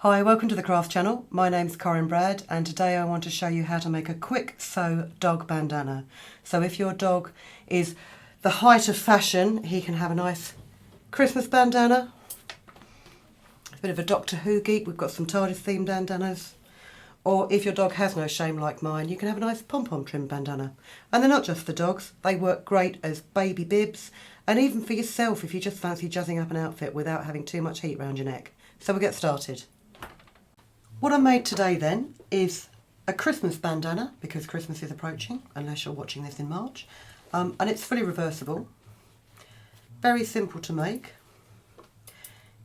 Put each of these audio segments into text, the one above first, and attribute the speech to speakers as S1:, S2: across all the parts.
S1: Hi, welcome to the Craft Channel. My name's Corinne Brad and today I want to show you how to make a quick sew dog bandana. So if your dog is the height of fashion, he can have a nice Christmas bandana. A bit of a Doctor Who geek, we've got some TARDIS themed bandanas. Or if your dog has no shame like mine, you can have a nice pom-pom trim bandana. And they're not just for dogs, they work great as baby bibs and even for yourself if you just fancy jazzing up an outfit without having too much heat around your neck. So we'll get started. What I made today then is a Christmas bandana, because Christmas is approaching, unless you're watching this in March, and it's fully reversible. Very simple to make.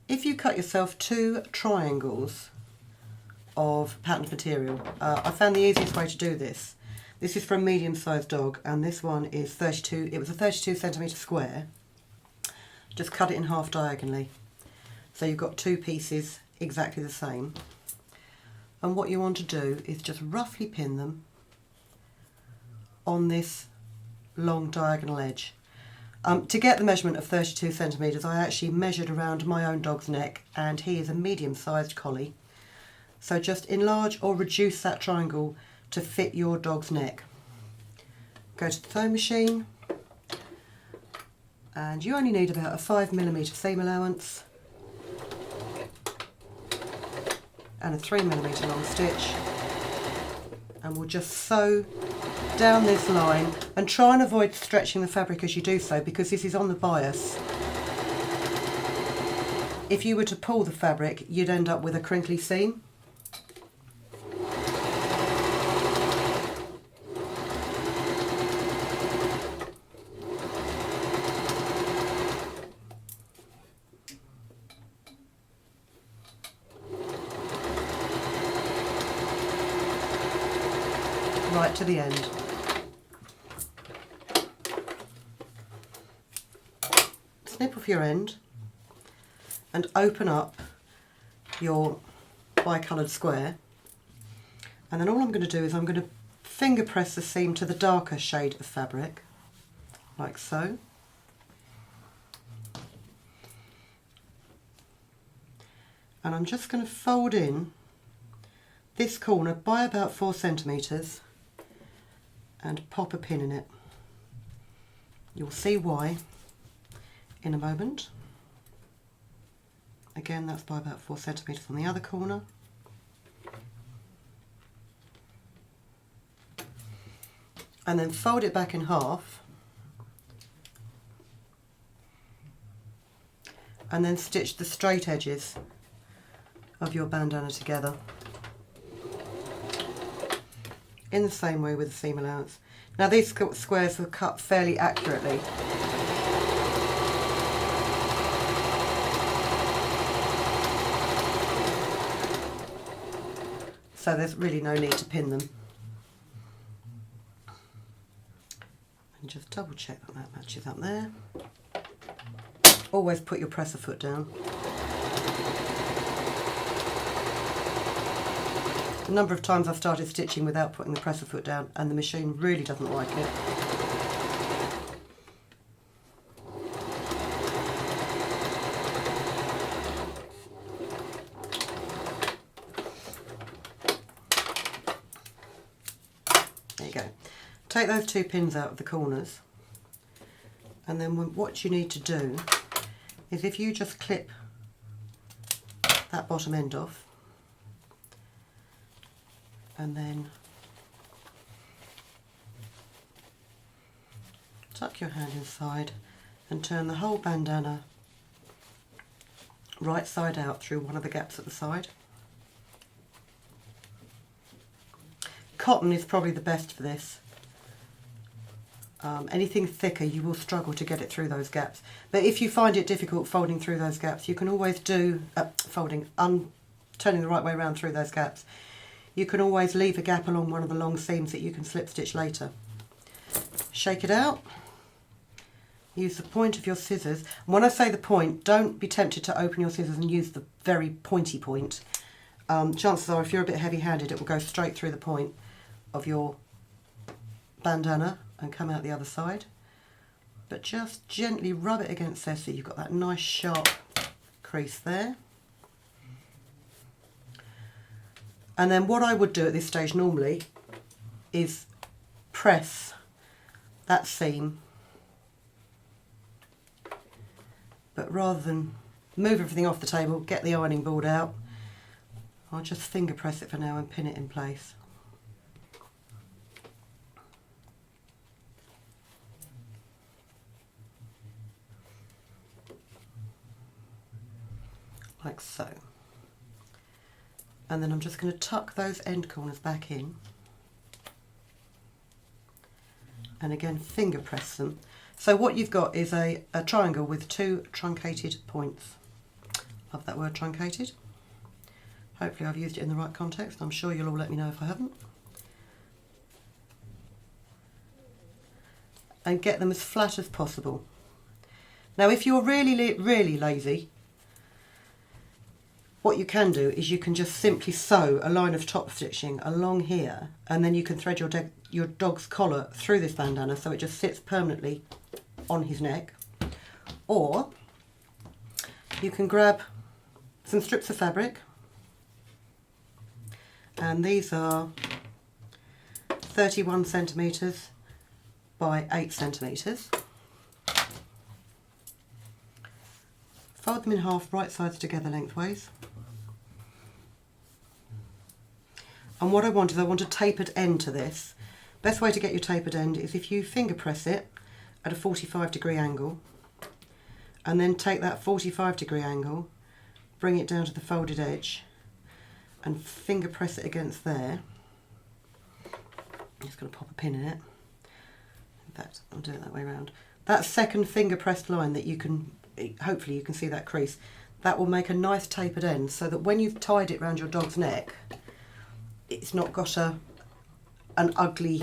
S1: If you cut yourself 2 triangles of patterned material, I found the easiest way to do this. This is for a medium-sized dog, and this one is 32. It was a 32 centimetre square. Just cut it in half diagonally, so you've got 2 pieces exactly the same. And what you want to do is just roughly pin them on this long diagonal edge. To get the measurement of 32 centimetres, I actually measured around my own dog's neck, and he is a medium-sized collie. So just enlarge or reduce that triangle to fit your dog's neck. Go to the sewing machine, and you only need about a 5mm seam allowance and a 3mm long stitch, and we'll just sew down this line and try and avoid stretching the fabric as you do so, because this is on the bias. If you were to pull the fabric, you'd end up with a crinkly seam. Right to the end. Snip off your end and open up your bi-coloured square, and then all I'm going to do is I'm going to finger press the seam to the darker shade of fabric, like so. And I'm just going to fold in this corner by about 4 centimetres and pop a pin in it. You'll see why in a moment. Again, that's by about 4 centimetres on the other corner. And then fold it back in half and then stitch the straight edges of your bandana together in the same way with the seam allowance. Now these squares were cut fairly accurately. So there's really no need to pin them. And just double check that that matches up there. Always put your presser foot down. A number of times I've started stitching without putting the presser foot down, and the machine really doesn't like it. There you go. Take those 2 pins out of the corners, and then what you need to do is, if you just clip that bottom end off, and then tuck your hand inside and turn the whole bandana right side out through one of the gaps at the side. Cotton is probably the best for this. Anything thicker, you will struggle to get it through those gaps. But if you find it difficult folding through those gaps, you can always do turning the right way around through those gaps. You can always leave a gap along one of the long seams that you can slip stitch later. Shake it out. Use the point of your scissors. And when I say the point, don't be tempted to open your scissors and use the very pointy point. Chances are, if you're a bit heavy-handed, it will go straight through the point of your bandana and come out the other side. But just gently rub it against there so you've got that nice sharp crease there. And then what I would do at this stage normally is press that seam, but rather than move everything off the table, get the ironing board out, I'll just finger press it for now and pin it in place. Like so. And then I'm just going to tuck those end corners back in and again finger press them. So what you've got is a triangle with two truncated points. Love that word, truncated. Hopefully I've used it in the right context. I'm sure you'll all let me know if I haven't. And get them as flat as possible. Now if you're really lazy, what you can do is you can just simply sew a line of top stitching along here, and then you can thread your dog's collar through this bandana so it just sits permanently on his neck. Or you can grab some strips of fabric, and these are 31 centimetres by 8 centimetres. Fold them in half, right sides together lengthways. And what I want is I want a tapered end to this. Best way to get your tapered end is if you finger press it at a 45-degree angle, and then take that 45-degree angle, bring it down to the folded edge, and finger press it against there. I'm just going to pop a pin in it. In fact, I'll do it that way around. That second finger pressed line that you can, hopefully you can see that crease, that will make a nice tapered end so that when you've tied it around your dog's neck, it's not got an ugly,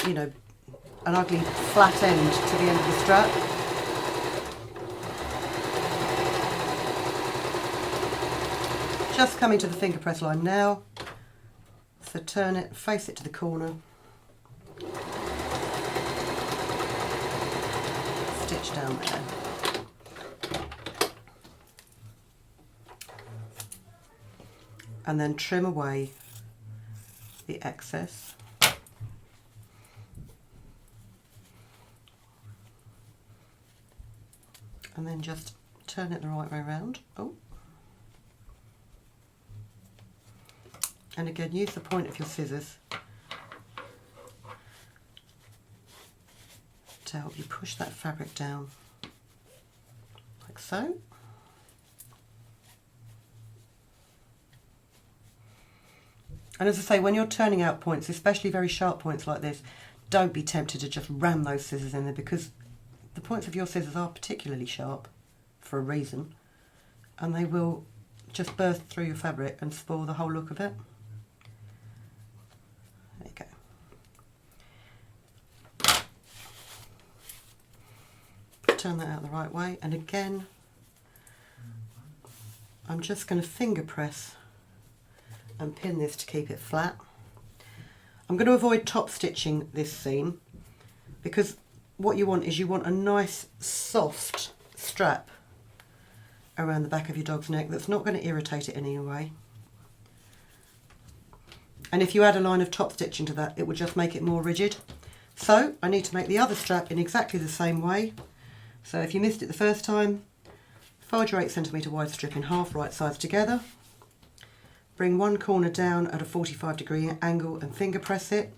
S1: you know, an ugly flat end to the end of the strap. Just coming to the finger press line now, so turn it, face it to the corner, stitch down there. And then trim away the excess. And then just turn it the right way around. Oh. And again, use the point of your scissors to help you push that fabric down, like so. And as I say, when you're turning out points, especially very sharp points like this, don't be tempted to just ram those scissors in there, because the points of your scissors are particularly sharp for a reason, and they will just burst through your fabric and spoil the whole look of it. There you go. Turn that out the right way, and again, I'm just going to finger press and pin this to keep it flat. I'm going to avoid top stitching this seam, because what you want is you want a nice soft strap around the back of your dog's neck that's not going to irritate it in any way. And if you add a line of top stitching to that, it will just make it more rigid. So I need to make the other strap in exactly the same way. So if you missed it the first time, fold your 8 centimetre wide strip in half, right sides together. Bring one corner down at a 45-degree angle and finger press it.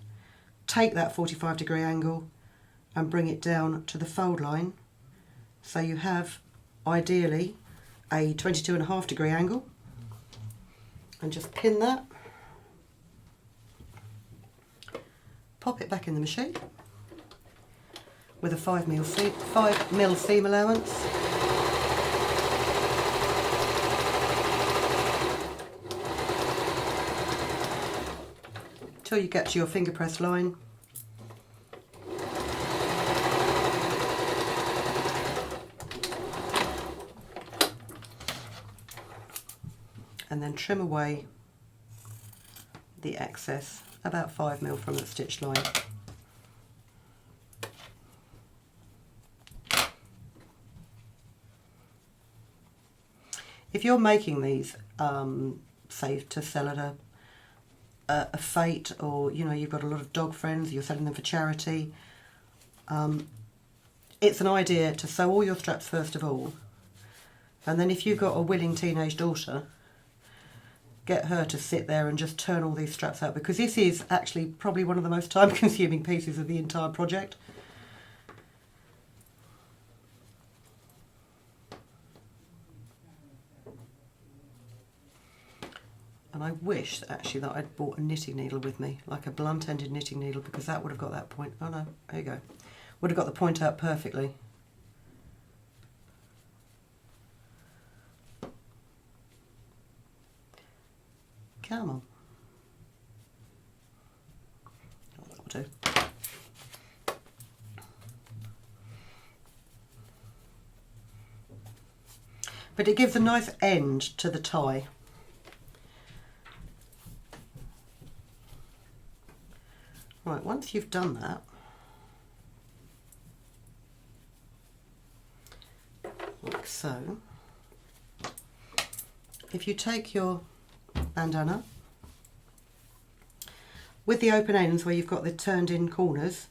S1: Take that 45-degree angle and bring it down to the fold line. So you have, ideally, a 22.5-degree angle. And just pin that. Pop it back in the machine with a 5mm seam allowance. Till you get to your finger press line. And then trim away the excess, about 5mm from the stitch line. If you're making these say to sell at a fete, or you know, you've got a lot of dog friends, you're selling them for charity. It's an idea to sew all your straps first of all, and then if you've got a willing teenage daughter, get her to sit there and just turn all these straps out, because this is actually probably one of the most time consuming pieces of the entire project. And I wish actually that I'd bought a knitting needle with me, like a blunt-ended knitting needle, because that would have got that point. Oh no, there you go. Would have got the point out perfectly. Come on. Oh, that'll do. But it gives a nice end to the tie. Right, once you've done that, like so, if you take your bandana with the open ends where you've got the turned in corners,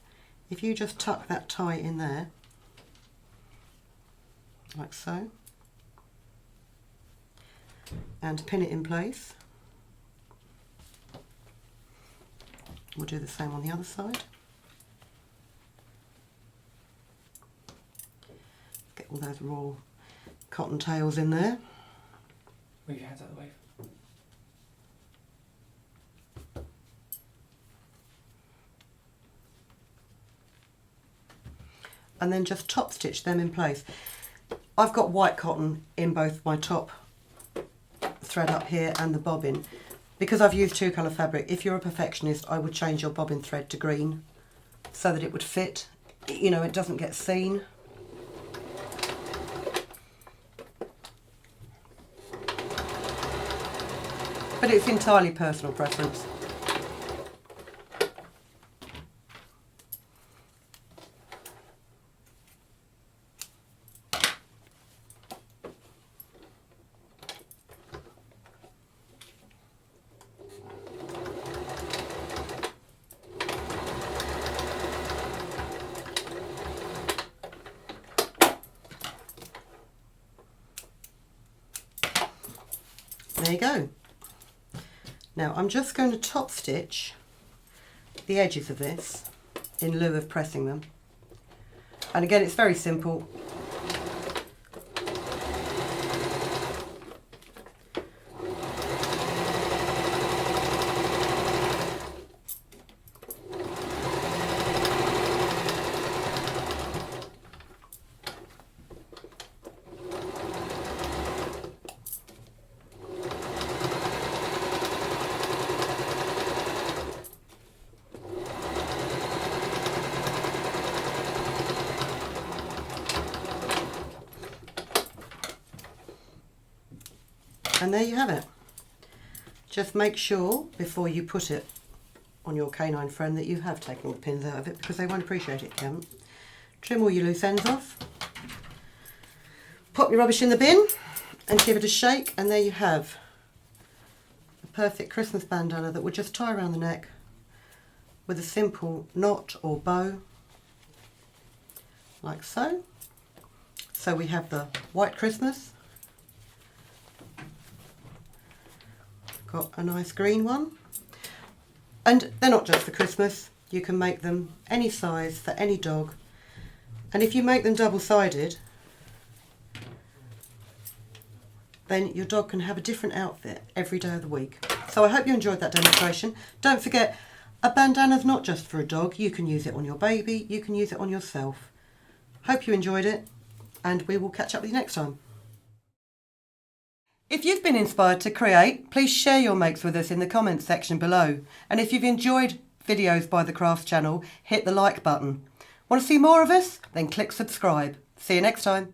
S1: if you just tuck that tie in there, like so, and pin it in place. We'll do the same on the other side. Get all those raw cotton tails in there.
S2: Move your hands out of the way.
S1: And then just top stitch them in place. I've got white cotton in both my top thread up here and the bobbin. Because I've used two colour fabric, if you're a perfectionist, I would change your bobbin thread to green so that it would fit, you know, it doesn't get seen. But it's entirely personal preference. There you go. Now I'm just going to top stitch the edges of this in lieu of pressing them. And again, it's very simple. And there you have it. Just make sure before you put it on your canine friend that you have taken all the pins out of it, because they won't appreciate it if you haven't. Trim all your loose ends off. Pop your rubbish in the bin and give it a shake, and there you have a perfect Christmas bandana that would just tie around the neck with a simple knot or bow, like so. So we have the white Christmas, got a nice green one, and they're not just for Christmas. You can make them any size for any dog, and if you make them double-sided, then your dog can have a different outfit every day of the week. So I hope you enjoyed that demonstration. Don't forget, a bandana's not just for a dog. You can use it on your baby, you can use it on yourself. Hope you enjoyed it, and we will catch up with you next time. If you've been inspired to create, please share your makes with us in the comments section below. And if you've enjoyed videos by the Crafts channel, hit the like button. Want to see more of us? Then click subscribe. See you next time.